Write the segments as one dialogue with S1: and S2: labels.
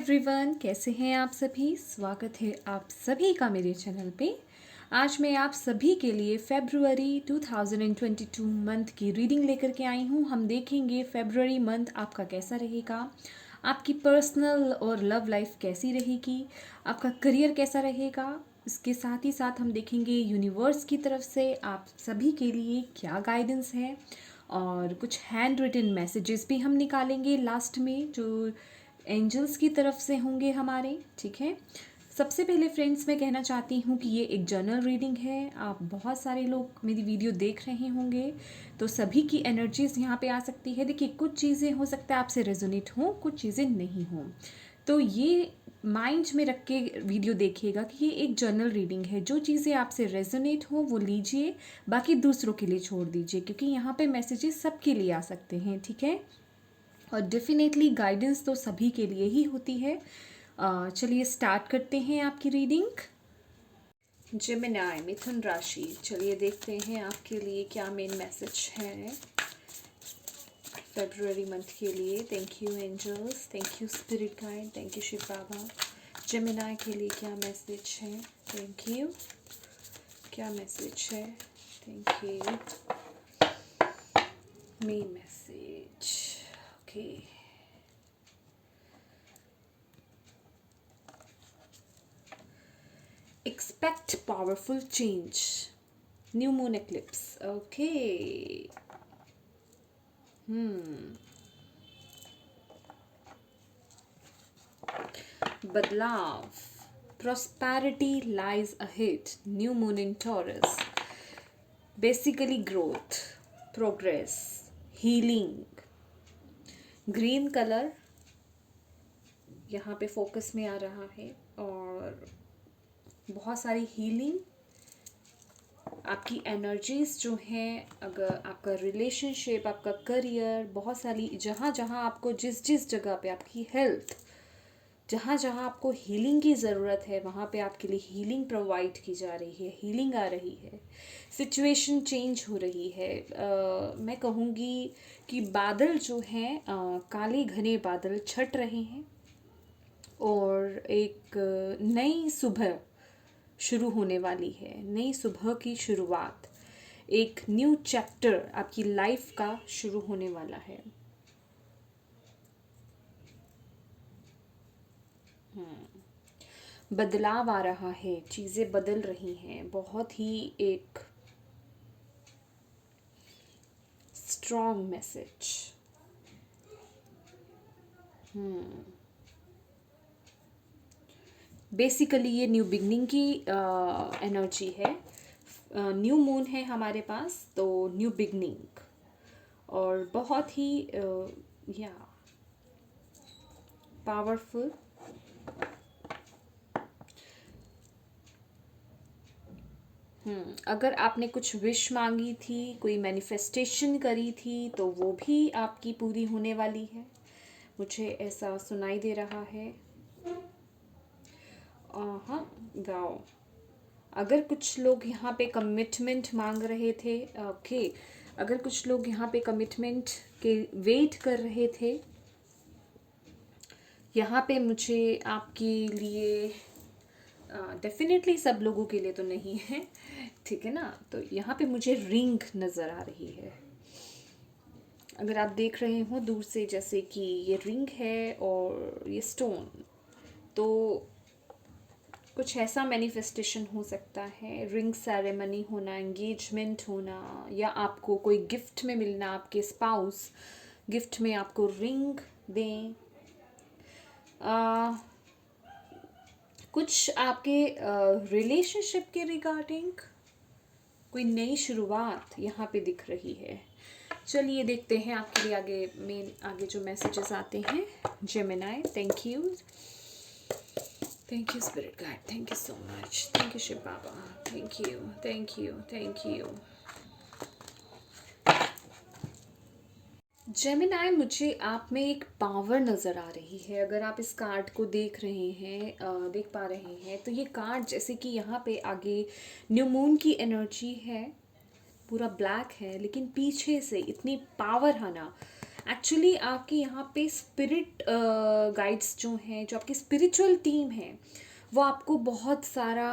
S1: Everyone, कैसे हैं आप सभी। स्वागत है आप सभी का मेरे चैनल पे। आज मैं आप सभी के लिए फरवरी 2022 मंथ की रीडिंग लेकर के आई हूँ। हम देखेंगे फरवरी मंथ आपका कैसा रहेगा, आपकी पर्सनल और लव लाइफ कैसी रहेगी, आपका करियर कैसा रहेगा। इसके साथ ही साथ हम देखेंगे यूनिवर्स की तरफ से आप सभी के लिए क्या गाइडेंस है, और कुछ हैंड रिटन मैसेजेस भी हम निकालेंगे लास्ट में, जो एंजल्स की तरफ से होंगे हमारे। ठीक है, सबसे पहले फ्रेंड्स मैं कहना चाहती हूँ कि ये एक जर्नल रीडिंग है। आप बहुत सारे लोग मेरी वीडियो देख रहे होंगे, तो सभी की एनर्जीज यहाँ पे आ सकती है। देखिए, कुछ चीज़ें हो सकता है आपसे रेजोनेट हों, कुछ चीज़ें नहीं हों, तो ये माइंड में रख के वीडियो देखिएगा कि ये एक जर्नल रीडिंग है। जो चीज़ें आपसे रेजोनेट हो वो लीजिए, बाकी दूसरों के लिए छोड़ दीजिए, क्योंकि यहाँ पे मैसेजेस सबके लिए आ सकते हैं। ठीक है, और डेफिनेटली गाइडेंस तो सभी के लिए ही होती है। चलिए स्टार्ट करते हैं आपकी रीडिंग। जेमिनी, मिथुन राशि, चलिए देखते हैं आपके लिए क्या मेन मैसेज है फरवरी मंथ के लिए। Thank you angels, thank you spirit guide, thank you Shiv Baba. Gemini के लिए क्या मैसेज है, थैंक यू। क्या मैसेज है, thank you. Main message, okay. Expect powerful change. New moon eclipse. Okay. बदलाव. Prosperity lies ahead. New moon in Taurus. Basically growth, progress, healing. Green colour यहाँ पे focus में आ रहा है, और बहुत सारी हीलिंग। आपकी एनर्जीज जो हैं, अगर आपका रिलेशनशिप, आपका करियर, बहुत सारी जहाँ जहाँ आपको जिस जगह पे आपकी हेल्थ, जहाँ जहाँ आपको हीलिंग की ज़रूरत है, वहाँ पे आपके लिए हीलिंग प्रोवाइड की जा रही है, हीलिंग आ रही है, सिचुएशन चेंज हो रही है। मैं कहूँगी कि बादल जो हैं, काले घने बादल छट रहे हैं, और एक नई सुबह शुरू होने वाली है। नई सुबह की शुरुआत, एक न्यू चैप्टर आपकी लाइफ का शुरू होने वाला है। बदलाव आ रहा है, चीज़ें बदल रही हैं। बहुत ही एक स्ट्रॉन्ग मैसेज। बेसिकली ये न्यू बिगनिंग की एनर्जी है। न्यू मून है हमारे पास, तो न्यू बिगनिंग, और बहुत ही या पावरफुल। अगर आपने कुछ विश मांगी थी, कोई मैनिफेस्टेशन करी थी, तो वो भी आपकी पूरी होने वाली है। मुझे ऐसा सुनाई दे रहा है। हाँ, वाओ। अगर कुछ लोग यहाँ पे कमिटमेंट मांग रहे थे, ओके, अगर कुछ लोग यहाँ पे कमिटमेंट के वेट कर रहे थे, यहाँ पे मुझे आपके लिए, डेफिनेटली सब लोगों के लिए तो नहीं है, ठीक है ना। तो यहाँ पे मुझे रिंग नज़र आ रही है। अगर आप देख रहे हो दूर से, जैसे कि ये रिंग है और ये स्टोन, तो कुछ ऐसा मैनिफेस्टेशन हो सकता है। रिंग सेरेमनी होना, एंगेजमेंट होना, या आपको कोई गिफ्ट में मिलना, आपके स्पाउस गिफ्ट में आपको रिंग दें। कुछ आपके रिलेशनशिप के रिगार्डिंग कोई नई शुरुआत यहाँ पे दिख रही है। चलिए देखते हैं आपके लिए आगे जो मैसेजेस आते हैं। Gemini, thank you, thank you spirit guide, thank you so much, thank you Shiv Baba, thank you, thank you, thank you. Gemini, मुझे आप में एक पावर नज़र आ रही है। अगर आप इस कार्ड को देख रहे हैं, देख पा रहे हैं, तो ये कार्ड जैसे कि यहाँ पे आगे न्यू मून की एनर्जी है, पूरा ब्लैक है, लेकिन पीछे से इतनी पावर आना, एक्चुअली आपके यहाँ पे स्पिरिट गाइड्स जो हैं, जो आपकी स्पिरिचुअल टीम है, वो आपको बहुत सारा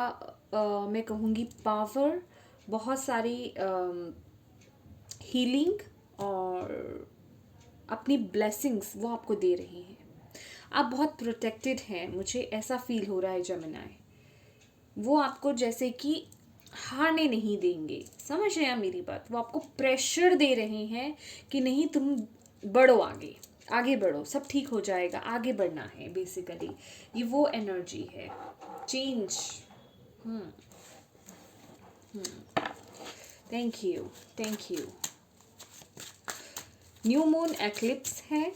S1: मैं कहूँगी पावर, बहुत सारी हीलिंग और अपनी ब्लेसिंग्स वो आपको दे रहे हैं। आप बहुत प्रोटेक्टेड हैं, मुझे ऐसा फील हो रहा है जेमिनी। वो आपको जैसे कि हारने नहीं देंगे, समझ रहे हैं मेरी बात? वो आपको प्रेशर दे रहे हैं कि नहीं, तुम बढ़ो, आगे आगे बढ़ो, सब ठीक हो जाएगा, आगे बढ़ना है। बेसिकली ये वो एनर्जी है, change. Thank you, thank you. New moon eclipse है,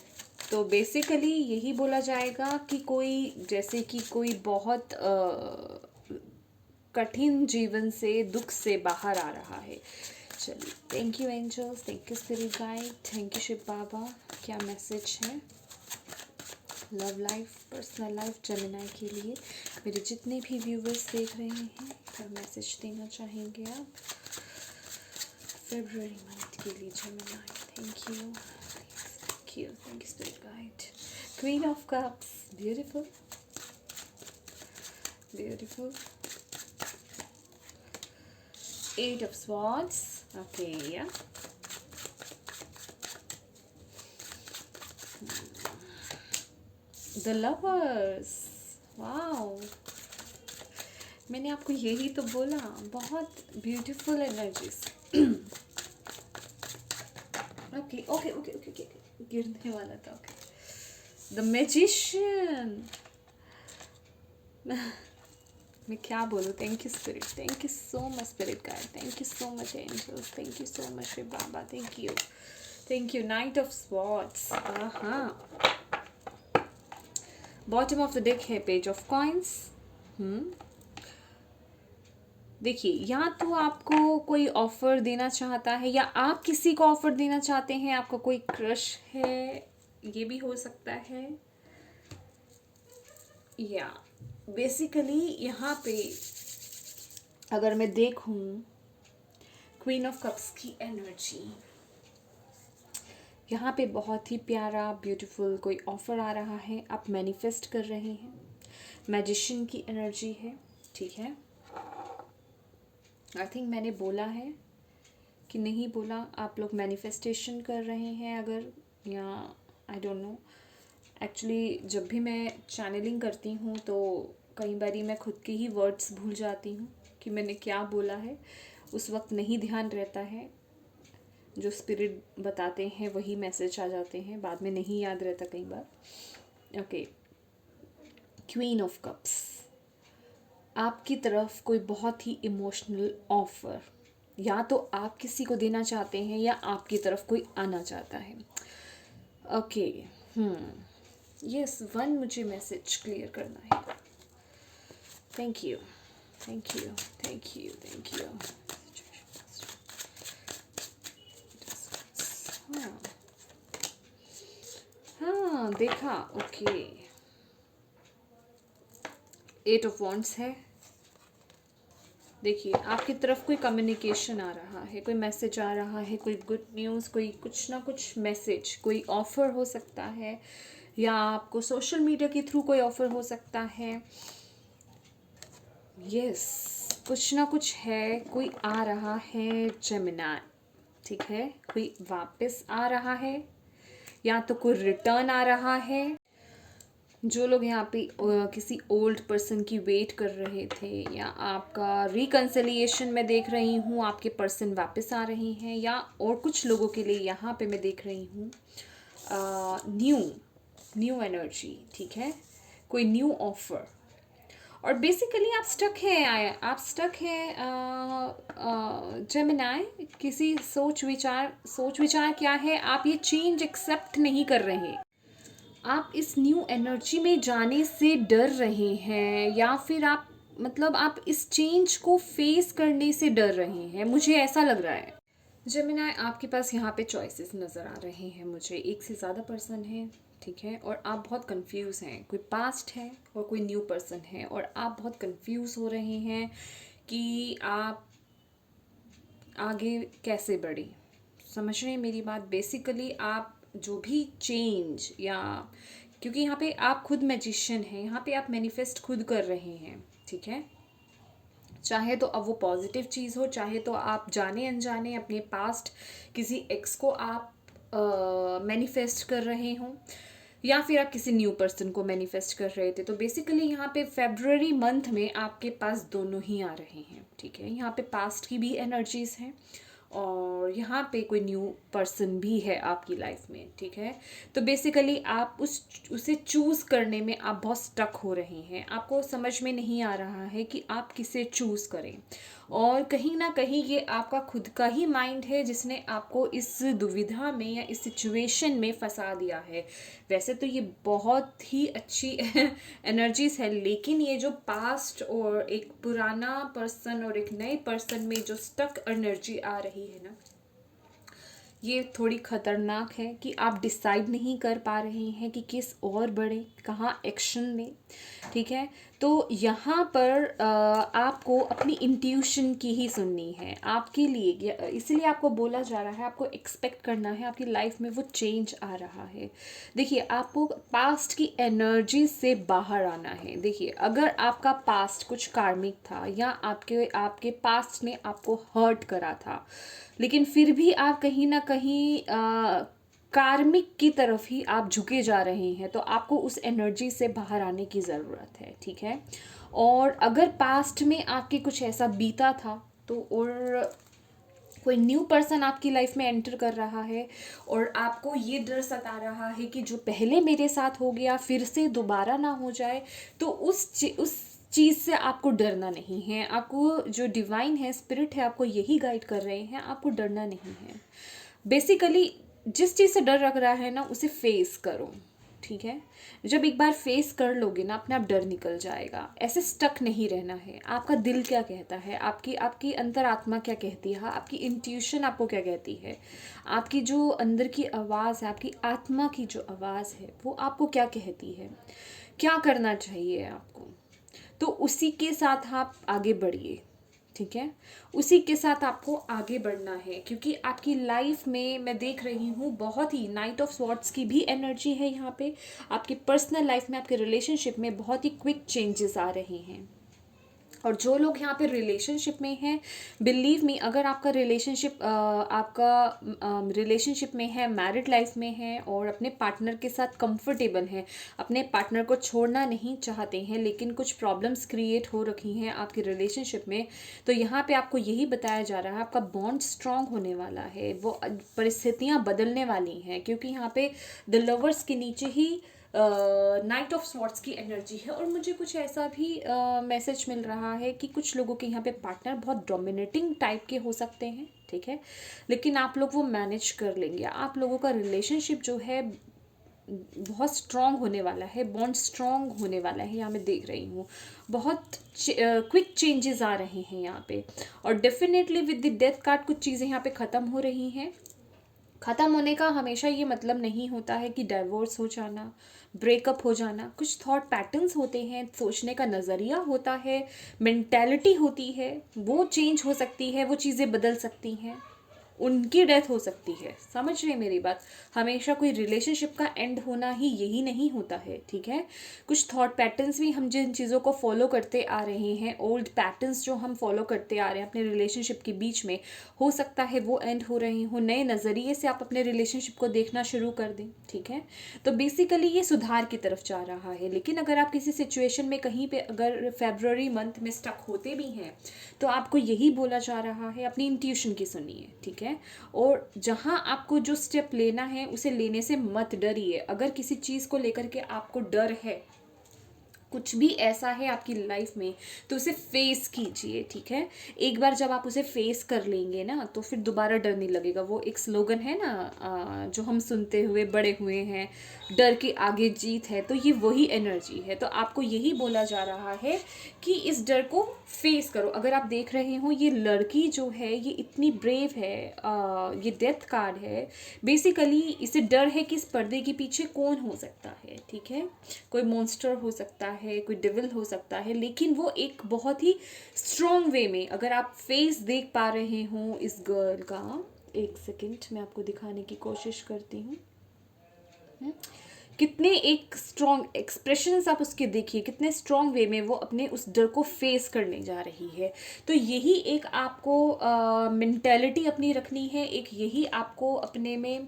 S1: तो बेसिकली यही बोला जाएगा कि कोई, जैसे कि कोई बहुत कठिन जीवन से, दुख से बाहर आ रहा है। चलिए, thank you angels, thank you spirit guide, thank you Shiv Baba. क्या मैसेज है love life, personal life Gemini के लिए? मेरे जितने भी व्यूवर्स देख रहे हैं, क्या मैसेज देना चाहेंगे आप फेब्रुअरी मंथ के लिए Gemini? Thank you, thank you, thank you spirit guide. Queen of cups, beautiful, beautiful. Eight of Swords. Okay, yeah. The Lovers. Wow. मैंने आपको यही तो बोला, बहुत beautiful energies. Okay okay okay okay okay, गिरने वाला था। Okay, the magician. मैं क्या बोलूँ? Thank you spirit, thank you so much spirit guide, thank you so much angels, thank you so much Shiv Baba, thank you, thank you. Knight of swords, हाँ, bottom of the deck है page of coins. देखिए, या तो आपको कोई offer देना चाहता है, या आप किसी को ऑफर देना चाहते हैं, आपका कोई क्रश है, ये भी हो सकता है। या बेसिकली यहाँ पे अगर मैं देखूं क्वीन ऑफ कप्स की एनर्जी, यहाँ पे बहुत ही प्यारा ब्यूटीफुल कोई ऑफर आ रहा है, आप मैनिफेस्ट कर रहे हैं। मैजिशियन की एनर्जी है, ठीक है। आई थिंक मैंने बोला है कि नहीं बोला, आप लोग मैनिफेस्टेशन कर रहे हैं अगर, या आई डोंट नो। एक्चुअली जब भी मैं चैनलिंग करती हूँ तो कई बारी मैं खुद के ही वर्ड्स भूल जाती हूँ कि मैंने क्या बोला है। उस वक्त नहीं ध्यान रहता है, जो स्पिरिट बताते हैं वही मैसेज आ जाते हैं, बाद में नहीं याद रहता कई बार। ओके, क्वीन ऑफ कप्स, आपकी तरफ कोई बहुत ही इमोशनल ऑफर, या तो आप किसी को देना चाहते हैं या आपकी तरफ कोई आना चाहता है। ओके, यस, वन मुझे मैसेज क्लियर करना है। Thank you, thank you, thank you, thank you. हाँ, देखा, ओके। एट ऑफ वॉन्ड्स है। देखिए, आपकी तरफ कोई कम्युनिकेशन आ रहा है, कोई मैसेज आ रहा है, कोई गुड न्यूज़, कोई कुछ ना कुछ मैसेज, कोई ऑफ़र हो सकता है, या आपको सोशल मीडिया के थ्रू कोई ऑफ़र हो सकता है। यस, कुछ ना कुछ है, कोई आ रहा है जेमिनी, ठीक है। कोई वापस आ रहा है, या तो कोई रिटर्न आ रहा है। जो लोग यहाँ पे किसी ओल्ड पर्सन की वेट कर रहे थे, या आपका रिकन्सिलिएशन मैं देख रही हूँ, आपके पर्सन वापस आ रहे हैं, या और कुछ लोगों के लिए यहाँ पे मैं देख रही हूँ न्यू एनर्जी, ठीक है। कोई न्यू ऑफर, और बेसिकली आप स्टक हैं, आप स्टक हैं जेमिनी, किसी सोच विचार क्या है, आप ये चेंज एक्सेप्ट नहीं कर रहे, आप इस न्यू एनर्जी में जाने से डर रहे हैं, या फिर आप मतलब आप इस चेंज को फेस करने से डर रहे हैं, मुझे ऐसा लग रहा है। जेमिनी, आपके पास यहाँ पे चॉइसेस नज़र आ रहे हैं मुझे, एक से ज़्यादा पर्सन है, ठीक है, और आप बहुत कंफ्यूज हैं। कोई पास्ट है और कोई न्यू पर्सन है, और आप बहुत कंफ्यूज हो रहे हैं कि आप आगे कैसे बढ़ें। समझ रहे हैं मेरी बात? बेसिकली आप जो भी चेंज या, क्योंकि यहाँ पे आप खुद मैजिशियन हैं, यहाँ पे आप मैनिफेस्ट खुद कर रहे हैं, ठीक है। चाहे तो अब वो पॉजिटिव चीज़ हो, चाहे तो आप जाने अनजाने अपने पास्ट किसी एक्स को आप मैनिफेस्ट कर रहे हों, या फिर आप किसी न्यू पर्सन को मैनिफेस्ट कर रहे थे। तो बेसिकली यहाँ पे फेब्रुअरी मंथ में आपके पास दोनों ही आ रहे हैं, ठीक है। यहाँ पे पास्ट की भी एनर्जीज हैं और यहाँ पे कोई न्यू पर्सन भी है आपकी लाइफ में, ठीक है। तो बेसिकली आप उसे चूज़ करने में आप बहुत स्टक हो रहे हैं, आपको समझ में नहीं आ रहा है कि आप किसे चूज़ करें, और कहीं ना कहीं ये आपका खुद का ही माइंड है जिसने आपको इस दुविधा में या इस सिचुएशन में फंसा दिया है। वैसे तो ये बहुत ही अच्छी एनर्जीज है, लेकिन ये जो पास्ट और एक पुराना पर्सन और एक नए पर्सन में जो स्टक एनर्जी आ रही है ना, ये थोड़ी खतरनाक है कि आप डिसाइड नहीं कर पा रहे हैं कि किस और बढ़े, कहाँ एक्शन लें, ठीक है। तो यहाँ पर आपको अपनी इंट्यूशन की ही सुननी है आपके लिए, इसलिए आपको बोला जा रहा है, आपको एक्सपेक्ट करना है, आपकी लाइफ में वो चेंज आ रहा है। देखिए, आपको पास्ट की एनर्जी से बाहर आना है। देखिए, अगर आपका पास्ट कुछ कार्मिक था या आपके पास्ट ने आपको हर्ट करा था, लेकिन फिर भी आप कहीं ना कहीं कार्मिक की तरफ ही आप झुके जा रहे हैं, तो आपको उस एनर्जी से बाहर आने की ज़रूरत है, ठीक है। और अगर पास्ट में आपके कुछ ऐसा बीता था, तो और कोई न्यू पर्सन आपकी लाइफ में एंटर कर रहा है और आपको ये डर सता रहा है कि जो पहले मेरे साथ हो गया फिर से दोबारा ना हो जाए, तो उस चीज़ से आपको डरना नहीं है। आपको जो डिवाइन है, स्पिरिट है, आपको यही गाइड कर रहे हैं, आपको डरना नहीं है। बेसिकली जिस चीज़ से डर लग रहा है ना, उसे फेस करो, ठीक है। जब एक बार फेस कर लोगे ना, अपने आप डर निकल जाएगा। ऐसे स्टक नहीं रहना है। आपका दिल क्या कहता है, आपकी आपकी अंतरात्मा क्या कहती है, आपकी इंट्यूशन आपको क्या कहती है, आपकी जो अंदर की आवाज़ है, आपकी आत्मा की जो आवाज़ है, वो आपको क्या कहती है, क्या करना चाहिए आपको। तो उसी के साथ आप आगे बढ़िए, ठीक है। उसी के साथ आपको आगे बढ़ना है, क्योंकि आपकी लाइफ में मैं देख रही हूँ बहुत ही नाइट ऑफ स्वॉर्ड्स की भी एनर्जी है यहाँ पे। आपकी पर्सनल लाइफ में, आपके रिलेशनशिप में बहुत ही क्विक चेंजेस आ रहे हैं। और जो लोग यहाँ पे रिलेशनशिप में हैं, बिलीव मी, अगर आपका रिलेशनशिप में है, मैरिड लाइफ में है और अपने पार्टनर के साथ कंफर्टेबल हैं, अपने पार्टनर को छोड़ना नहीं चाहते हैं, लेकिन कुछ प्रॉब्लम्स क्रिएट हो रखी हैं आपकी रिलेशनशिप में, तो यहाँ पे आपको यही बताया जा रहा है, आपका बॉन्ड स्ट्रांग होने वाला है, वो परिस्थितियाँ बदलने वाली हैं, क्योंकि यहाँ पे द लवर्स के नीचे ही नाइट ऑफ स्वॉर्ड्स की एनर्जी है। और मुझे कुछ ऐसा भी मैसेज मिल रहा है कि कुछ लोगों के यहाँ पे पार्टनर बहुत डोमिनेटिंग टाइप के हो सकते हैं, ठीक है, लेकिन आप लोग वो मैनेज कर लेंगे। आप लोगों का रिलेशनशिप जो है बहुत स्ट्रांग होने वाला है, बॉन्ड स्ट्रांग होने वाला है। यहाँ मैं देख रही हूँ बहुत क्विक चेंजेस आ रहे हैं यहाँ पे। और definitely with the death card कुछ चीज़ें यहाँ पे ख़त्म हो रही हैं। ख़त्म होने का हमेशा ये मतलब नहीं होता है कि डाइवोर्स हो जाना, ब्रेकअप हो जाना। कुछ थॉट पैटर्न्स होते हैं, सोचने का नज़रिया होता है, मेंटालिटी होती है, वो चेंज हो सकती है, वो चीज़ें बदल सकती हैं, उनकी डेथ हो सकती है। समझ रहे मेरी बात। हमेशा कोई रिलेशनशिप का एंड होना ही यही नहीं होता है, ठीक है। कुछ थॉट पैटर्न्स भी, हम जिन चीज़ों को फॉलो करते आ रहे हैं, ओल्ड पैटर्न्स जो हम फॉलो करते आ रहे हैं अपने रिलेशनशिप के बीच में, हो सकता है वो एंड हो रहे हो। नए नज़रिए से आप अपने रिलेशनशिप को देखना शुरू कर दें, ठीक है। तो बेसिकली ये सुधार की तरफ जा रहा है। लेकिन अगर आप किसी सिचुएशन में कहीं पे अगर फेब्रुअरी मंथ में स्टक होते भी हैं, तो आपको यही बोला जा रहा है, अपनी इंट्यूशन की सुनिए, ठीक है। और जहां आपको जो स्टेप लेना है उसे लेने से मत डरिए। अगर किसी चीज़ को लेकर के आपको डर है, कुछ भी ऐसा है आपकी लाइफ में, तो उसे फेस कीजिए, ठीक है। एक बार जब आप उसे फेस कर लेंगे ना, तो फिर दोबारा डर नहीं लगेगा। वो एक स्लोगन है ना, जो हम सुनते हुए बड़े हुए हैं, डर के आगे जीत है, तो ये वही एनर्जी है। तो आपको यही बोला जा रहा है कि इस डर को फेस करो। अगर आप देख रहे हो ये लड़की जो है ये इतनी ब्रेव है, ये डेथ कार्ड है। बेसिकली इसे डर है कि इस पर्दे के पीछे कौन हो सकता है, ठीक है। कोई मॉन्स्टर हो सकता है, कोई डेविल हो सकता है, लेकिन वो एक बहुत ही स्ट्रॉन्ग वे में, अगर आप फेस देख पा रहे हो इस गर्ल का, एक सेकंड मैं आपको दिखाने की कोशिश करती हूँ। कितने एक स्ट्रॉन्ग एक्सप्रेशंस आप उसके देखिए, कितने स्ट्रॉन्ग वे में वो अपने उस डर को फेस करने जा रही है। तो यही एक आपको मेंटेलिटी अपनी रखनी है, एक यही आपको अपने में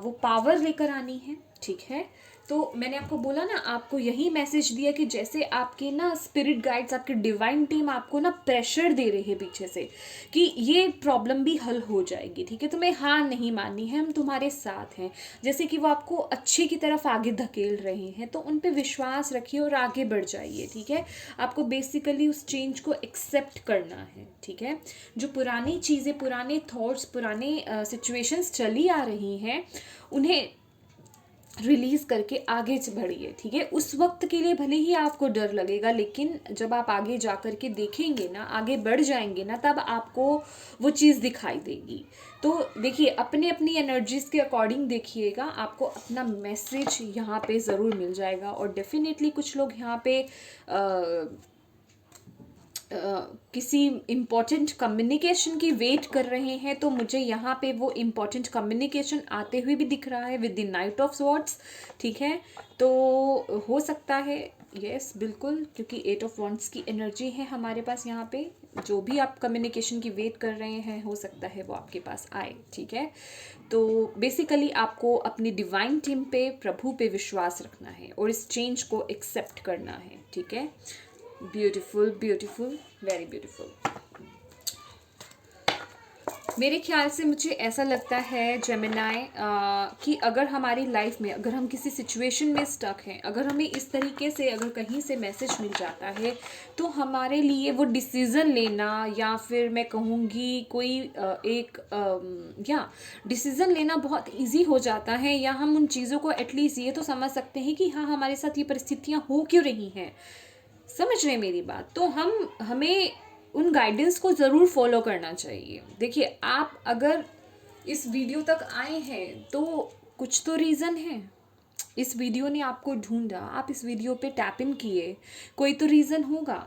S1: वो पावर लेकर आनी है, ठीक है। तो मैंने आपको बोला ना, आपको यही मैसेज दिया कि जैसे आपके ना स्पिरिट गाइड्स, आपके डिवाइन टीम आपको ना प्रेशर दे रही है पीछे से कि ये प्रॉब्लम भी हल हो जाएगी, ठीक है, तुम्हें हार नहीं माननी है, हम तुम्हारे साथ हैं। जैसे कि वो आपको अच्छे की तरफ आगे धकेल रहे हैं, तो उन पे विश्वास रखिए और आगे बढ़ जाइए, ठीक है। आपको बेसिकली उस चेंज को एक्सेप्ट करना है, ठीक है। जो पुरानी चीज़ें, पुराने थॉट्स, पुराने सिचुएशंस चली आ रही हैं, उन्हें रिलीज़ करके आगे बढ़िए, ठीक है। उस वक्त के लिए भले ही आपको डर लगेगा, लेकिन जब आप आगे जा कर के देखेंगे ना, आगे बढ़ जाएंगे ना, तब आपको वो चीज़ दिखाई देगी। तो देखिए, अपने अपनी एनर्जीज़ के अकॉर्डिंग देखिएगा, आपको अपना मैसेज यहाँ पे ज़रूर मिल जाएगा। और डेफिनेटली कुछ लोग यहाँ पे किसी इम्पॉर्टेंट कम्युनिकेशन की वेट कर रहे हैं, तो मुझे यहाँ पे वो इम्पॉर्टेंट कम्युनिकेशन आते हुए भी दिख रहा है with the night of swords, ठीक है। तो हो सकता है, यस बिल्कुल, क्योंकि 8 ऑफ वॉन्ड्स की एनर्जी है हमारे पास यहाँ पे। जो भी आप कम्युनिकेशन की वेट कर रहे हैं, हो सकता है वो आपके पास आए, ठीक है। तो बेसिकली आपको अपनी डिवाइन टीम पे, प्रभु पे विश्वास रखना है और इस चेंज को एक्सेप्ट करना है, ठीक है। Beautiful, beautiful, very beautiful. मेरे ख्याल से मुझे ऐसा लगता है जेमिनाई कि अगर हमारी लाइफ में, अगर हम किसी सिचुएशन में स्टक हैं, अगर हमें इस तरीके से अगर कहीं से मैसेज मिल जाता है, तो हमारे लिए वो डिसीज़न लेना, या फिर मैं कहूँगी कोई डिसीज़न लेना बहुत इजी हो जाता है। या हम उन चीज़ों को एटलीस्ट ये तो समझ सकते हैं कि हाँ, हमारे साथ ये परिस्थितियाँ हो क्यों रही हैं, समझ रहे मेरी बात। तो हमें उन गाइडेंस को ज़रूर फॉलो करना चाहिए। देखिए, आप अगर इस वीडियो तक आए हैं तो कुछ तो रीज़न है। इस वीडियो ने आपको ढूंढा, आप इस वीडियो पे टैप इन किए, कोई तो रीज़न होगा।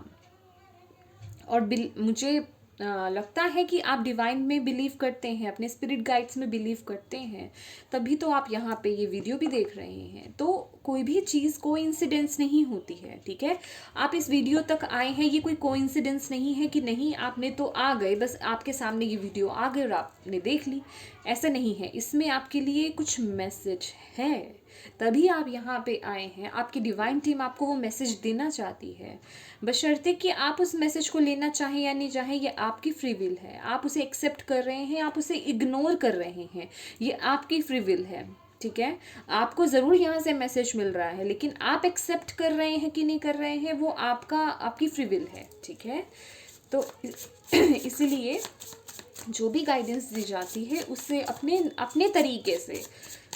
S1: और मुझे लगता है कि आप डिवाइन में बिलीव करते हैं, अपने स्पिरिट गाइड्स में बिलीव करते हैं, तभी तो आप यहाँ पे ये वीडियो भी देख रहे हैं। तो कोई भी चीज़ कोइंसिडेंस नहीं होती है, ठीक है। आप इस वीडियो तक आए हैं, ये कोई कोइंसिडेंस नहीं है कि नहीं आपने तो आ गए, बस आपके सामने ये वीडियो आ गई और आपने देख ली, ऐसा नहीं है। इसमें आपके लिए कुछ मैसेज है, तभी आप यहाँ पे आए हैं। आपकी डिवाइन टीम आपको वो मैसेज देना चाहती है, बशर्ते कि आप उस मैसेज को लेना चाहें या नहीं चाहें, ये आपकी फ्री विल है। आप उसे एक्सेप्ट कर रहे हैं, आप उसे इग्नोर कर रहे हैं, ये आपकी फ्री विल है, ठीक है। आपको ज़रूर यहाँ से मैसेज मिल रहा है, लेकिन आप एक्सेप्ट कर रहे हैं कि नहीं कर रहे हैं, वो आपकी फ्री विल है, ठीक है। तो इसीलिए जो भी गाइडेंस दी जाती है, उससे अपने तरीके से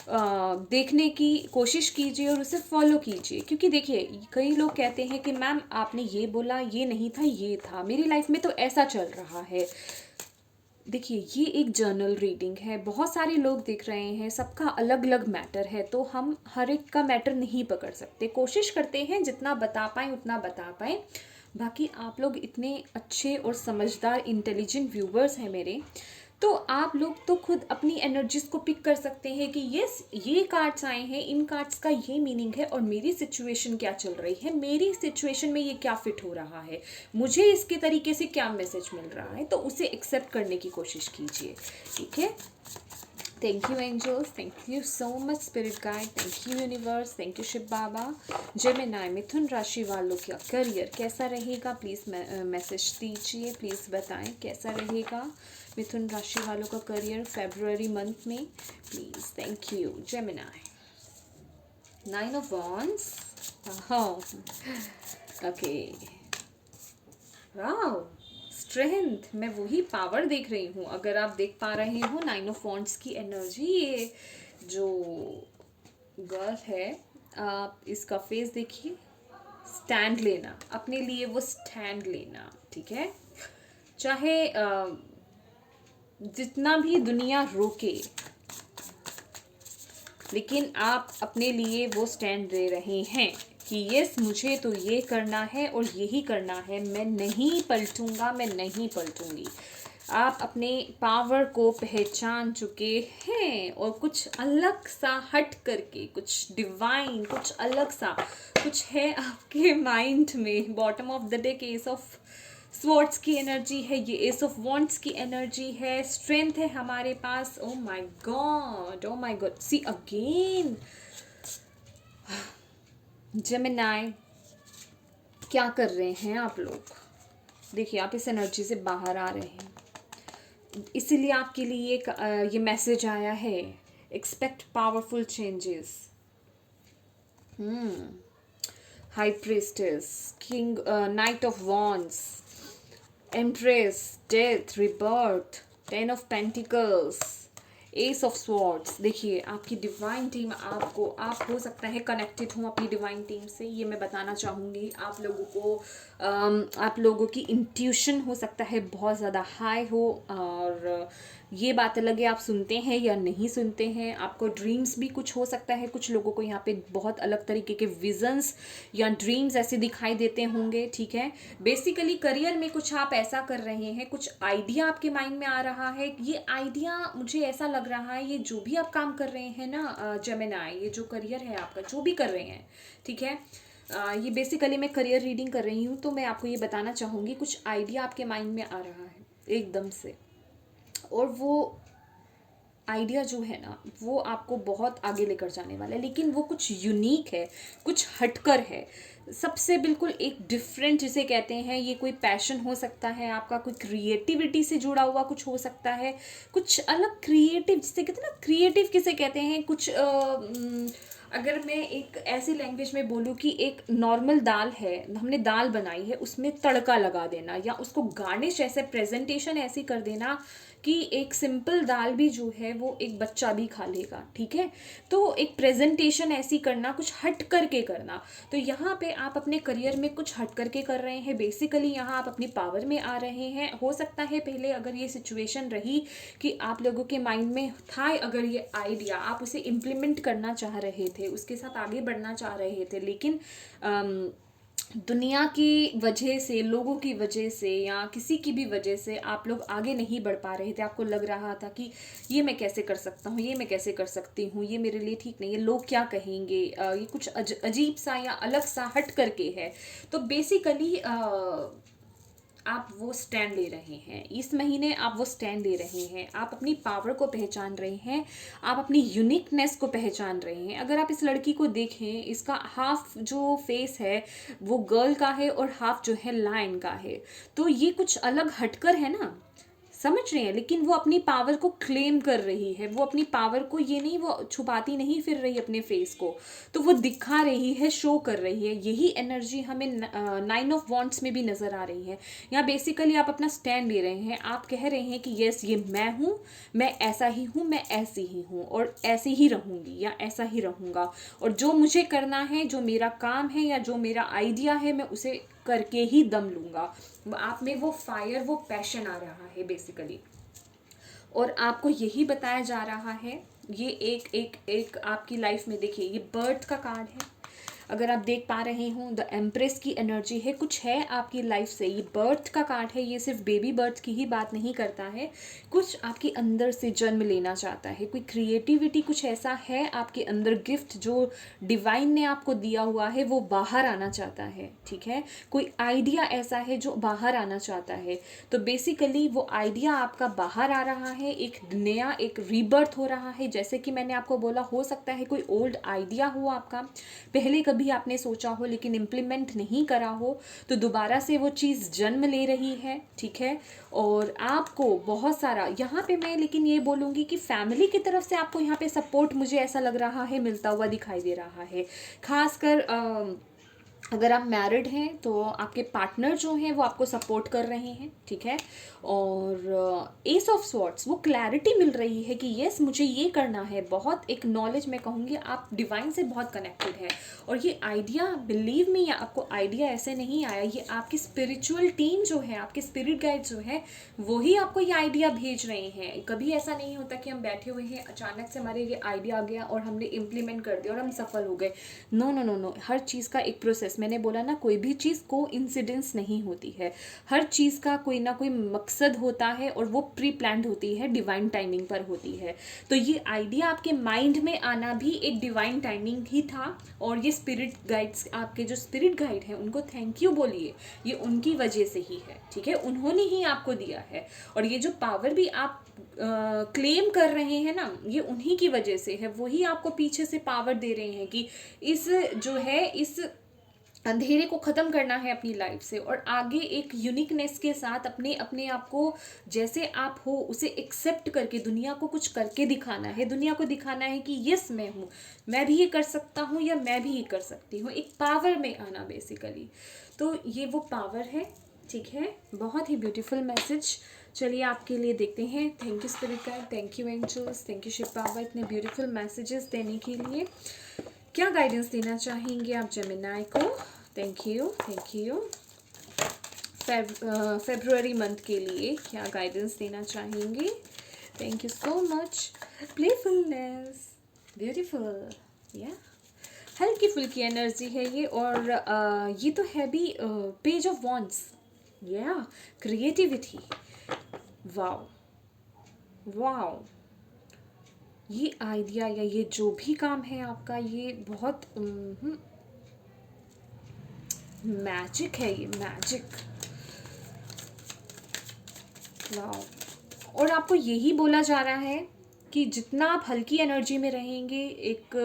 S1: देखने की कोशिश कीजिए और उसे फॉलो कीजिए। क्योंकि देखिए, कई लोग कहते हैं कि मैम आपने ये बोला, ये नहीं था, ये था, मेरी लाइफ में तो ऐसा चल रहा है। देखिए, ये एक जर्नल रीडिंग है, बहुत सारे लोग देख रहे हैं, सबका अलग अलग मैटर है, तो हम हर एक का मैटर नहीं पकड़ सकते। कोशिश करते हैं जितना बता पाएँ उतना बता पाएँ। बाकी आप लोग इतने अच्छे और समझदार इंटेलिजेंट व्यूवर्स हैं मेरे, तो आप लोग तो खुद अपनी एनर्जीज को पिक कर सकते हैं कि यस, ये कार्ड्स आए हैं, इन कार्ड्स का ये मीनिंग है और मेरी सिचुएशन क्या चल रही है, मेरी सिचुएशन में ये क्या फिट हो रहा है, मुझे इसके तरीके से क्या मैसेज मिल रहा है, तो उसे एक्सेप्ट करने की कोशिश कीजिए, ठीक है। Thank you angels, thank you so much spirit guide, thank you universe, thank you Shiv Baba. Gemini, मिथुन राशि वालों का करियर कैसा रहेगा, प्लीज़ मैसेज दीजिए, प्लीज़ बताएं कैसा रहेगा मिथुन राशि वालों का करियर फरवरी मंथ में, please. Thank you Gemini. 9 of wands, okay, wow, strength, मैं वही पावर देख रही हूँ। अगर आप देख पा रहे हो 9 ऑफ वॉन्ड्स की एनर्जी, ये जो गर्ल है, आप इसका फेस देखिए, स्टैंड लेना, अपने लिए वो स्टैंड लेना, ठीक है। चाहे जितना भी दुनिया रोके, लेकिन आप अपने लिए वो स्टैंड ले रहे हैं कि यस, मुझे तो ये करना है और यही करना है, मैं नहीं पलटूंगा, मैं नहीं पलटूंगी। आप अपने पावर को पहचान चुके हैं और कुछ अलग सा हट करके, कुछ डिवाइन, कुछ अलग सा कुछ है आपके माइंड में। Bottom of the day ace of swords की एनर्जी है, ये एस ऑफ वॉन्ड्स की एनर्जी है, स्ट्रेंथ है हमारे पास। Oh my God, oh my God, see again Gemini, क्या कर रहे हैं आप लोग? देखिए, आप इस एनर्जी से बाहर आ रहे हैं, इसीलिए आपके लिए ये मैसेज आया है, expect powerful changes. High priestess, king, night of wands, empress, death, rebirth, ten of pentacles, S of swords. देखिए, आपकी डिवाइन टीम आपको, आप हो सकता है कनेक्टेड हो अपनी डिवाइन टीम से, ये मैं बताना चाहूँगी आप लोगों को। आप लोगों की इंट्यूशन हो सकता है बहुत ज़्यादा हाई हो, और ये बात अलग है आप सुनते हैं या नहीं सुनते हैं। आपको ड्रीम्स भी कुछ हो सकता है, कुछ लोगों को यहाँ पे बहुत अलग तरीके के विजन्स या ड्रीम्स ऐसे दिखाई देते होंगे, ठीक है। बेसिकली करियर में कुछ आप ऐसा कर रहे हैं, कुछ आइडिया आपके माइंड में आ रहा है। ये आइडिया मुझे ऐसा लग रहा है, ये जो भी आप काम कर रहे हैं ना जेमिनाई, ये जो करियर है आपका, जो भी कर रहे हैं, ठीक है, ये बेसिकली मैं करियर रीडिंग कर रही हूँ, तो मैं आपको ये बताना चाहूँगी, कुछ आइडिया आपके माइंड में आ रहा है एकदम से, और वो आइडिया जो है ना, वो आपको बहुत आगे लेकर जाने वाला है, लेकिन वो कुछ यूनिक है, कुछ हटकर है, सबसे बिल्कुल एक डिफरेंट जिसे कहते हैं। ये कोई पैशन हो सकता है आपका, कोई क्रिएटिविटी से जुड़ा हुआ कुछ हो सकता है, कुछ अलग क्रिएटिव, जिसे कहते हैं ना, क्रिएटिव किसे कहते हैं, कुछ अगर मैं एक ऐसी लैंग्वेज में बोलूँ कि एक नॉर्मल दाल है, हमने दाल बनाई है, उसमें तड़का लगा देना, या उसको गार्निश ऐसे प्रेजेंटेशन ऐसी कर देना कि एक सिंपल दाल भी जो है वो एक बच्चा भी खा लेगा, ठीक है। तो एक प्रेजेंटेशन ऐसी करना, कुछ हट करके करना। तो यहाँ पे आप अपने करियर में कुछ हट करके कर रहे हैं, बेसिकली यहाँ आप अपनी पावर में आ रहे हैं। हो सकता है पहले अगर ये सिचुएशन रही कि आप लोगों के माइंड में था, अगर ये आइडिया आप उसे इम्प्लीमेंट करना चाह रहे थे, उसके साथ आगे बढ़ना चाह रहे थे, लेकिन दुनिया की वजह से, लोगों की वजह से, या किसी की भी वजह से आप लोग आगे नहीं बढ़ पा रहे थे। आपको लग रहा था कि ये मैं कैसे कर सकता हूँ, ये मैं कैसे कर सकती हूँ, ये मेरे लिए ठीक नहीं है, लोग क्या कहेंगे, ये कुछ अजीब सा या अलग सा हट करके है। तो बेसिकली आप वो स्टैंड ले रहे हैं, इस महीने आप वो स्टैंड ले रहे हैं, आप अपनी पावर को पहचान रहे हैं, आप अपनी यूनिकनेस को पहचान रहे हैं। अगर आप इस लड़की को देखें, इसका हाफ जो फेस है वो गर्ल का है और हाफ जो है लायन का है, तो ये कुछ अलग हटकर है ना, समझ रहे हैं। लेकिन वो अपनी पावर को क्लेम कर रही है, वो अपनी पावर को, ये नहीं, वो छुपाती नहीं फिर रही अपने फेस को, तो वो दिखा रही है, शो कर रही है। यही एनर्जी हमें नाइन ऑफ वॉन्ड्स में भी नजर आ रही है। यहाँ बेसिकली आप अपना स्टैंड ले रहे हैं, आप कह रहे हैं कि यस, ये मैं हूँ, मैं ऐसा ही हूँ, मैं ऐसी ही हूँ, और ऐसे ही रहूँगी या ऐसा ही रहूँगा, और जो मुझे करना है, जो मेरा काम है या जो मेरा आइडिया है, मैं उसे करके ही दम लूँगा। आप में वो फायर, वो पैशन आ रहा है बेसिकली, और आपको यही बताया जा रहा है। ये एक एक एक आपकी लाइफ में, देखिए, ये बर्थ का कार्ड है, अगर आप देख पा रहे हो, द एम्प्रेस की एनर्जी है, कुछ है आपकी लाइफ से। ये बर्थ का कार्ड है, ये सिर्फ बेबी बर्थ की ही बात नहीं करता है, कुछ आपके अंदर से जन्म लेना चाहता है, कोई क्रिएटिविटी, कुछ ऐसा है आपके अंदर, गिफ्ट जो डिवाइन ने आपको दिया हुआ है वो बाहर आना चाहता है, ठीक है। कोई आइडिया ऐसा है जो बाहर आना चाहता है, तो बेसिकली वो आइडिया आपका बाहर आ रहा है, एक नया, एक रीबर्थ हो रहा है। जैसे कि मैंने आपको बोला, हो सकता है कोई ओल्ड आइडिया हो आपका, पहले कभी आपने सोचा हो लेकिन इम्प्लीमेंट नहीं करा हो, तो दोबारा से वो चीज़ जन्म ले रही है, ठीक है। और आपको बहुत सारा यहाँ पे, मैं लेकिन ये बोलूँगी कि फैमिली की तरफ से आपको यहाँ पे सपोर्ट, मुझे ऐसा लग रहा है, मिलता हुआ दिखाई दे रहा है। खासकर अगर आप मैरिड हैं तो आपके पार्टनर जो हैं वो आपको सपोर्ट कर रहे हैं, ठीक है। और एस ऑफ स्वॉर्ड्स, वो क्लैरिटी मिल रही है कि यस, मुझे ये करना है। बहुत एक नॉलेज, मैं कहूँगी आप डिवाइन से बहुत कनेक्टेड है, और ये आइडिया, बिलीव मी, या आपको आइडिया ऐसे नहीं आया, ये आपकी स्पिरिचुअल टीम जो है, आपके स्पिरिट गाइड जो है, वही आपको ये आइडिया भेज रहे हैं। कभी ऐसा नहीं होता कि हम बैठे हुए हैं, अचानक से हमारे ये आइडिया आ गया और हमने इम्प्लीमेंट कर दिया और हम सफल हो गए। नो नो नो नो, हर चीज़ का एक प्रोसेस जैसे मैंने बोला ना, कोई भी चीज़ को इंसिडेंस नहीं होती है, हर चीज़ का कोई ना कोई मकसद होता है और वो प्री प्लान्ड होती है, डिवाइन टाइमिंग पर होती है। तो ये आइडिया आपके माइंड में आना भी एक डिवाइन टाइमिंग ही था। और ये स्पिरिट गाइड्स, आपके जो स्पिरिट गाइड हैं उनको थैंक यू बोलिए, ये उनकी वजह से ही है, ठीक है, उन्होंने ही आपको दिया है। और ये जो पावर भी आप क्लेम कर रहे हैं ना, ये उन्हीं की वजह से है, वही आपको पीछे से पावर दे रहे हैं कि इस जो है इस अंधेरे को ख़त्म करना है अपनी लाइफ से, और आगे एक यूनिकनेस के साथ अपने अपने आप को जैसे आप हो उसे एक्सेप्ट करके दुनिया को कुछ करके दिखाना है। दुनिया को दिखाना है कि यस मैं हूँ, मैं भी ये कर सकता हूँ या मैं भी ये कर सकती हूँ, एक पावर में आना बेसिकली। तो ये वो पावर है, ठीक है। बहुत ही ब्यूटीफुल मैसेज। चलिए आपके लिए देखते हैं। Thank you spirit guide, thank you angels, thank you Shiv Baba इतने ब्यूटीफुल मैसेजेस देने के लिए। क्या गाइडेंस देना चाहेंगे आप जेमिनाई को? Thank you, thank you. February month के लिए क्या गाइडेंस देना चाहेंगे? Thank you so much. Playfulness, beautiful, या हल्की फुल्की एनर्जी है ये। और ये तो है भी पेज ऑफ वॉन्ड्स, या क्रिएटिविटी। वाओ वाओ, ये आइडिया या ये जो भी काम है आपका, ये बहुत मैजिक है, ये मैजिक। वाओ। और आपको यही बोला जा रहा है कि जितना आप हल्की एनर्जी में रहेंगे, एक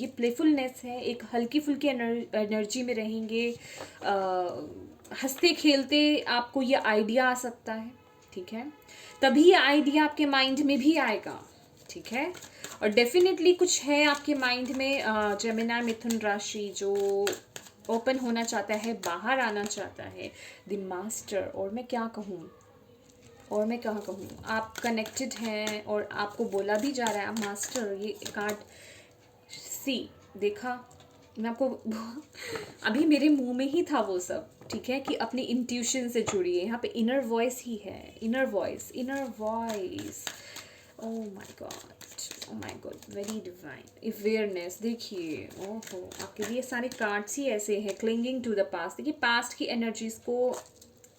S1: ये प्लेफुलनेस है, एक हल्की फुल्की एनर्जी में रहेंगे, हंसते खेलते आपको ये आइडिया आ सकता है, ठीक है। तभी ये आइडिया आपके माइंड में भी आएगा, ठीक है। और डेफिनेटली कुछ है आपके माइंड में, जेमिनी मिथुन राशि जो ओपन होना चाहता है, बाहर आना चाहता है, द मास्टर। और मैं क्या कहूँ, आप कनेक्टेड हैं और आपको बोला भी जा रहा है मास्टर। ये कार्ड सी देखा मैं आपको अभी मेरे मुंह में ही था वो सब, ठीक है, कि अपनी इंट्यूशन से जुड़िए। यहाँ पे इनर वॉइस ही है, inner voice. O my God, very divine awareness. देखिए, ओहो, आपके लिए सारे कार्ड्स ही ऐसे हैं। क्लिंगिंग टू द पास्ट, देखिए पास्ट की एनर्जीज को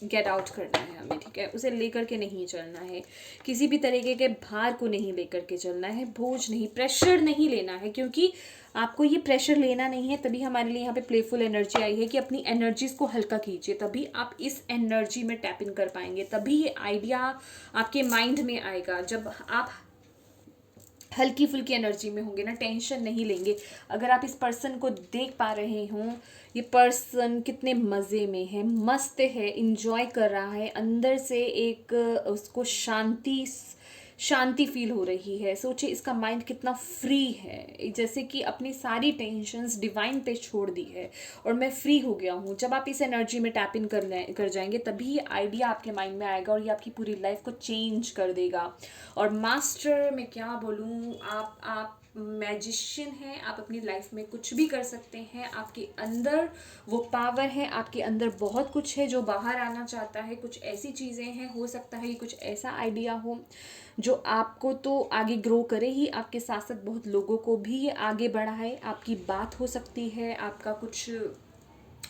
S1: गेट आउट करना है हमें, ठीक है, उसे लेकर के नहीं चलना है, किसी भी तरीके के भार को नहीं लेकर के चलना है, बोझ नहीं, प्रेशर नहीं लेना है, क्योंकि आपको ये प्रेशर लेना नहीं है। तभी हमारे लिए यहाँ पे प्लेफुल एनर्जी आई है कि अपनी एनर्जीज को हल्का कीजिए, तभी आप इस एनर्जी में टैप इन कर पाएंगे, तभी ये आइडिया आपके माइंड में आएगा। जब आप हल्की फुल्की एनर्जी में होंगे ना, टेंशन नहीं लेंगे। अगर आप इस पर्सन को देख पा रहे हो, ये पर्सन कितने मज़े में है, मस्त है, इंजॉय कर रहा है, अंदर से एक उसको शांति फील हो रही है। सोचिए इसका माइंड कितना फ्री है, जैसे कि अपनी सारी टेंशन्स डिवाइन पे छोड़ दी है और मैं फ्री हो गया हूँ। जब आप इस एनर्जी में टैप इन कर जाएंगे, तभी ये आइडिया आपके माइंड में आएगा और ये आपकी पूरी लाइफ को चेंज कर देगा। और मास्टर मैं क्या बोलूँ, आप मैजिशियन हैं, आप अपनी लाइफ में कुछ भी कर सकते हैं। आपके अंदर वो पावर है, आपके अंदर बहुत कुछ है जो बाहर आना चाहता है। कुछ ऐसी चीज़ें हैं, हो सकता है कि कुछ ऐसा आइडिया हो जो आपको तो आगे ग्रो करे ही, आपके साथ साथ बहुत लोगों को भी ये आगे बढ़ाए। आपकी बात हो सकती है, आपका कुछ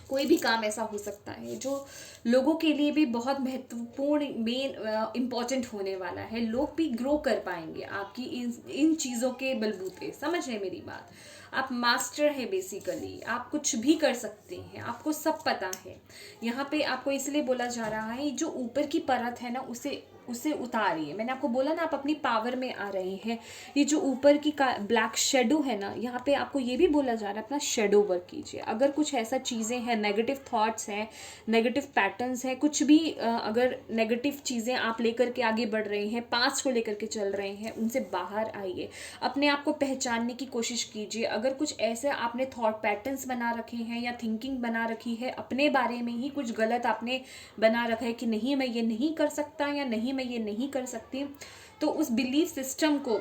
S1: कोई भी काम ऐसा हो सकता है जो लोगों के लिए भी बहुत महत्वपूर्ण, मेन इम्पॉर्टेंट होने वाला है। लोग भी ग्रो कर पाएंगे आपकी इन चीज़ों के बलबूते। समझ रहे मेरी बात? आप मास्टर हैं बेसिकली, आप कुछ भी कर सकते हैं, आपको सब पता है। यहाँ पे आपको इसलिए बोला जा रहा है, जो ऊपर की परत है ना, उसे उतारिए। मैंने आपको बोला ना, आप अपनी पावर में आ रहे हैं। ये जो ऊपर की ब्लैक शेडो है ना, यहाँ पे आपको ये भी बोला जा रहा है, अपना शेडो वर्क कीजिए। अगर कुछ ऐसा चीज़ें हैं, नेगेटिव थॉट्स हैं, नेगेटिव पैटर्न्स हैं, कुछ भी अगर नेगेटिव चीज़ें आप लेकर के आगे बढ़ रहे हैं, पास्ट को लेकर के चल रहे हैं, उनसे बाहर आइए। अपने आप को पहचानने की कोशिश कीजिए। अगर कुछ ऐसे आपने थॉट पैटर्न्स बना रखे हैं या थिंकिंग बना रखी है, अपने बारे में ही कुछ गलत आपने बना रखा है कि नहीं मैं ये नहीं कर सकता या नहीं मैं ये नहीं कर सकती, तो उस बिलीफ सिस्टम को,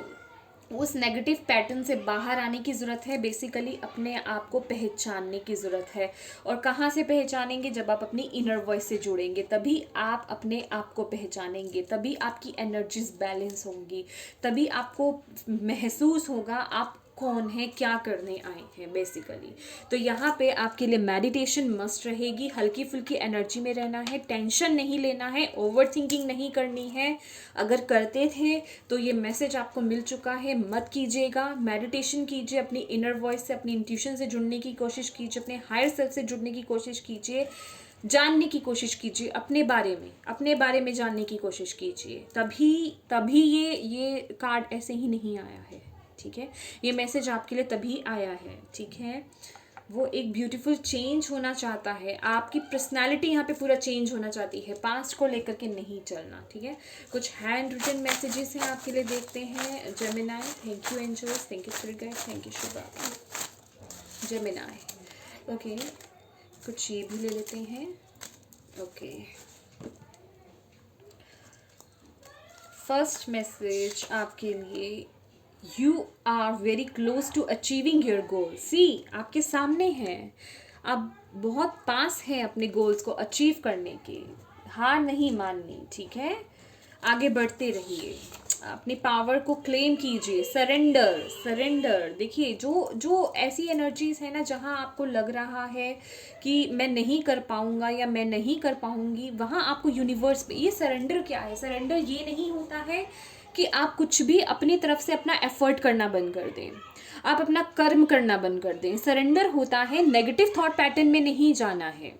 S1: उस नेगेटिव पैटर्न से बाहर आने की ज़रूरत है। बेसिकली अपने आप को पहचानने की ज़रूरत है। और कहाँ से पहचानेंगे? जब आप अपनी इनर वॉइस से जुड़ेंगे, तभी आप अपने आप को पहचानेंगे, तभी आपकी एनर्जीज बैलेंस होंगी, तभी आपको महसूस होगा आप कौन है, क्या करने आए हैं बेसिकली। तो यहाँ पे आपके लिए मेडिटेशन मस्ट रहेगी, हल्की फुल्की एनर्जी में रहना है, टेंशन नहीं लेना है, ओवर थिंकिंग नहीं करनी है। अगर करते थे तो ये मैसेज आपको मिल चुका है, मत कीजिएगा। मेडिटेशन कीजिए, अपनी इनर वॉइस से, अपनी इंट्यूशन से जुड़ने की कोशिश कीजिए, अपने हायर सेल्फ से जुड़ने की कोशिश कीजिए, जानने की कोशिश कीजिए अपने बारे में जानने की कोशिश कीजिए। तभी ये कार्ड ऐसे ही नहीं आया है, ठीक है। ये मैसेज आपके लिए तभी आया है, ठीक है। वो एक ब्यूटीफुल चेंज होना चाहता है, आपकी पर्सनालिटी यहाँ पे पूरा चेंज होना चाहती है, पास्ट को लेकर के नहीं चलना, ठीक है। कुछ हैंड रिटन मैसेजेस हैं आपके लिए, देखते हैं। Gemini, thank you angels, thank you spirit guide, thank you Shubha. Gemini, okay, कुछ ये भी ले लेते हैं। ओके, फर्स्ट मैसेज आपके लिए, you are very close to achieving your goal. See, आपके सामने है, आप बहुत पास हैं अपने गोल्स को अचीव करने के। हार नहीं माननी, ठीक है, आगे बढ़ते रहिए, अपनी पावर को क्लेम कीजिए। सरेंडर देखिए, जो ऐसी एनर्जीज है ना जहाँ आपको लग रहा है कि मैं नहीं कर पाऊंगा या मैं नहीं कर पाऊंगी, वहाँ आपको यूनिवर्स पे ये सरेंडर क्या है। सरेंडर ये नहीं होता है कि आप कुछ भी अपनी तरफ से अपना एफर्ट करना बंद कर दें, आप अपना कर्म करना बंद कर दें। सरेंडर होता है नेगेटिव थॉट पैटर्न में नहीं जाना है।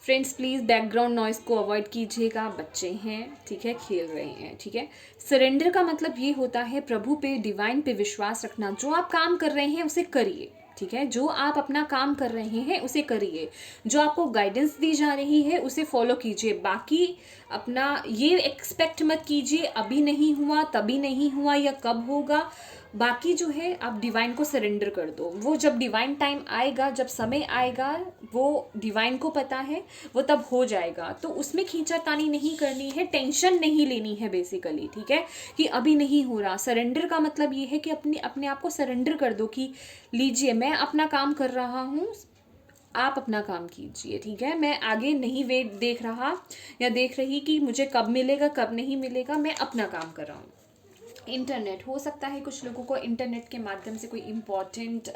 S1: फ्रेंड्स प्लीज़ बैकग्राउंड नॉइस को अवॉइड कीजिएगा, बच्चे हैं, ठीक है, खेल रहे हैं, ठीक है। सरेंडर का मतलब ये होता है प्रभु पे, डिवाइन पे विश्वास रखना। जो आप काम कर रहे हैं उसे करिए, ठीक है। जो आप अपना काम कर रहे हैं उसे करिए, जो आपको गाइडेंस दी जा रही है उसे फॉलो कीजिए। बाकी अपना ये एक्सपेक्ट मत कीजिए अभी नहीं हुआ, तभी नहीं हुआ या कब होगा। बाकी जो है आप डिवाइन को सरेंडर कर दो। वो जब डिवाइन टाइम आएगा, जब समय आएगा, वो डिवाइन को पता है, वो तब हो जाएगा। तो उसमें खींचातानी नहीं करनी है, टेंशन नहीं लेनी है बेसिकली, ठीक है, कि अभी नहीं हो रहा। सरेंडर का मतलब ये है कि अपने आप को सरेंडर कर दो कि लीजिए मैं अपना काम कर रहा हूँ, आप अपना काम कीजिए, ठीक है। मैं आगे नहीं वेट देख रहा या देख रही कि मुझे कब मिलेगा कब नहीं मिलेगा, मैं अपना काम कर रहा हूँ। इंटरनेट, हो सकता है कुछ लोगों को इंटरनेट के माध्यम से कोई इम्पॉर्टेंट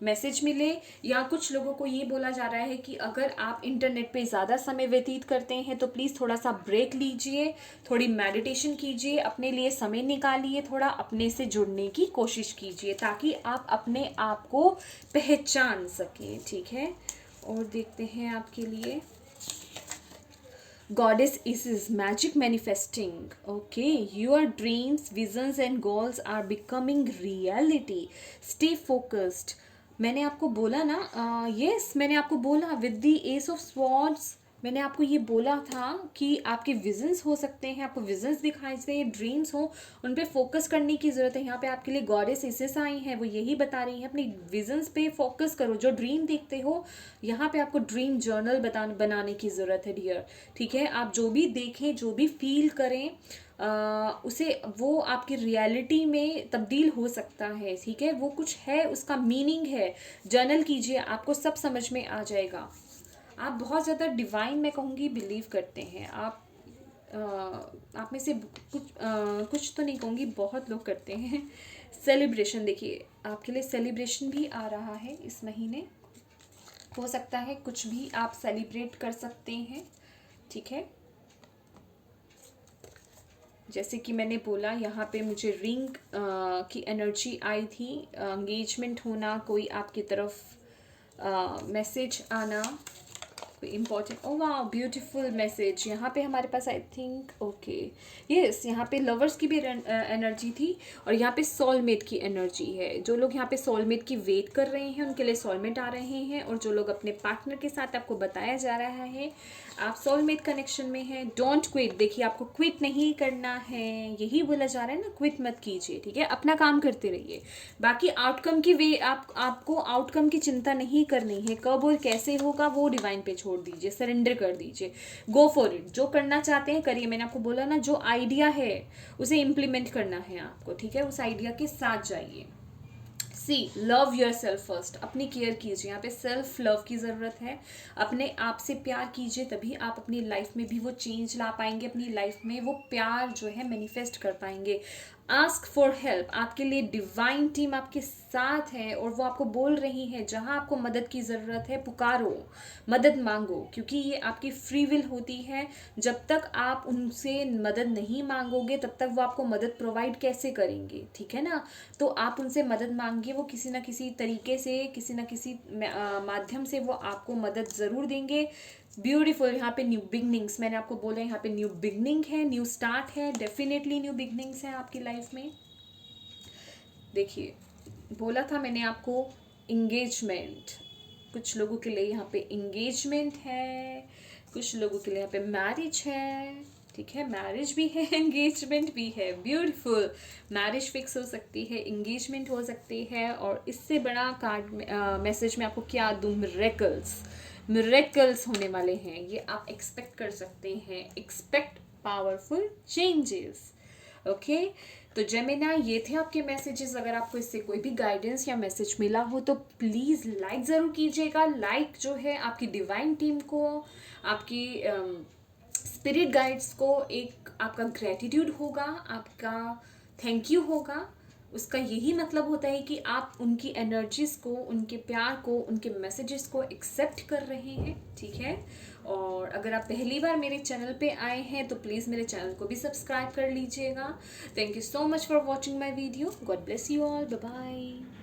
S1: मैसेज मिले, या कुछ लोगों को ये बोला जा रहा है कि अगर आप इंटरनेट पे ज़्यादा समय व्यतीत करते हैं तो प्लीज़ थोड़ा सा ब्रेक लीजिए, थोड़ी मेडिटेशन कीजिए, अपने लिए समय निकालिए, थोड़ा अपने से जुड़ने की कोशिश कीजिए ताकि आप अपने आप को पहचान सकें, ठीक है। और देखते हैं आपके लिए, Goddess Isis, magic manifesting. Okay, your dreams, visions and goals are becoming reality. Stay focused. मैंने आपको बोला ना, yes, मैंने आपको बोला with the S of swords, मैंने आपको ये बोला था कि आपके विजन्स हो सकते हैं, आपको विजन्स दिखाई दे, ड्रीम्स हो, उन पे फोकस करने की ज़रूरत है। यहाँ पे आपके लिए गॉडेस इसेस आई हैं, वो यही बता रही हैं अपनी विजन्स पे फोकस करो। जो ड्रीम देखते हो, यहाँ पे आपको ड्रीम जर्नल बनाने की ज़रूरत है डियर, ठीक है। आप जो भी देखें, जो भी फील करें, उसे वो आपकी रियलिटी में तब्दील हो सकता है, ठीक है। वो कुछ है, उसका मीनिंग है, जर्नल कीजिए, आपको सब समझ में आ जाएगा। आप बहुत ज़्यादा डिवाइन, मैं कहूँगी, बिलीव करते हैं। आप में से कुछ तो नहीं कहूँगी, बहुत लोग करते हैं। सेलिब्रेशन, देखिए आपके लिए सेलिब्रेशन भी आ रहा है इस महीने, हो सकता है कुछ भी आप सेलिब्रेट कर सकते हैं, ठीक है। जैसे कि मैंने बोला, यहाँ पे मुझे रिंग की एनर्जी आई थी, एंगेजमेंट होना, कोई आपकी तरफ मैसेज आना, कोई इम्पॉर्टेंट, ओ वाह ब्यूटीफुल मैसेज। यहाँ पे हमारे पास आई थिंक, ओके यस, यहाँ पे लवर्स की भी एनर्जी थी और यहाँ पे सोलमेट की एनर्जी है। जो लोग यहाँ पे सोलमेट की वेट कर रहे हैं उनके लिए सोलमेट आ रहे हैं, और जो लोग अपने पार्टनर के साथ, आपको बताया जा रहा है आप सोलमेट कनेक्शन में हैं। डोंट क्विट, देखिए आपको क्विट नहीं करना है, यही बोला जा रहा है ना, क्विट मत कीजिए, ठीक है। अपना काम करते रहिए, बाकी आउटकम की आपको आउटकम की चिंता नहीं करनी है, कब और कैसे होगा वो डिवाइन पे छोड़ दीजिए, सरेंडर कर दीजिए, गो फॉर इट। जो करना चाहते हैं करिए। मैंने आपको बोला ना, जो आइडिया है उसे इम्प्लीमेंट करना है आपको, ठीक है, उस आइडिया के साथ जाइए। सी, लव योर सेल्फ फर्स्ट, अपनी केयर कीजिए। यहाँ पे सेल्फ लव की ज़रूरत है, अपने आप से प्यार कीजिए, तभी आप अपनी लाइफ में भी वो चेंज ला पाएंगे, अपनी लाइफ में वो प्यार जो है मैनिफेस्ट कर पाएंगे। आस्क फॉर हेल्प, आपके लिए डिवाइन टीम आपके साथ है और वो आपको बोल रही है जहां आपको मदद की ज़रूरत है पुकारो, मदद मांगो, क्योंकि ये आपकी फ्री विल होती है। जब तक आप उनसे मदद नहीं मांगोगे तब तक वो आपको मदद प्रोवाइड कैसे करेंगे, ठीक है ना। तो आप उनसे मदद मांगिए, वो किसी ना किसी तरीके से, किसी ना किसी माध्यम से वो आपको मदद ज़रूर देंगे। ब्यूटीफुल, यहाँ पे न्यू बिगनिंग्स, मैंने आपको बोला यहाँ पे न्यू बिगनिंग है, न्यू स्टार्ट है, डेफिनेटली न्यू बिगनिंग्स हैं आपकी लाइफ में। देखिए, बोला था मैंने आपको इंगेजमेंट, कुछ लोगों के लिए यहाँ पे इंगेजमेंट है, कुछ लोगों के लिए यहाँ पे मैरिज है, ठीक है, मैरिज भी है एंगेजमेंट भी है। ब्यूटीफुल, मैरिज फिक्स हो सकती है, इंगेजमेंट हो सकती है, और इससे बड़ा कार्ड मैसेज में आपको क्या दूँ, मिरेकल्स, मिरेकल्स होने वाले हैं, ये आप एक्सपेक्ट कर सकते हैं। Expect powerful changes. ओके, तो जेमिना, ये थे आपके मैसेजेस। अगर आपको इससे कोई भी गाइडेंस या मैसेज मिला हो तो प्लीज़ लाइक ज़रूर कीजिएगा। लाइक जो है आपकी डिवाइन टीम को, आपकी स्पिरिट गाइड्स को एक आपका ग्रेटिट्यूड होगा, आपका थैंक यू होगा। उसका यही मतलब होता है कि आप उनकी एनर्जीज को, उनके प्यार को, उनके मैसेजेस को एक्सेप्ट कर रहे हैं, ठीक है। और अगर आप पहली बार मेरे चैनल पे आए हैं तो प्लीज़ मेरे चैनल को भी सब्सक्राइब कर लीजिएगा। Thank you so much for watching my video. God bless you all, bye bye.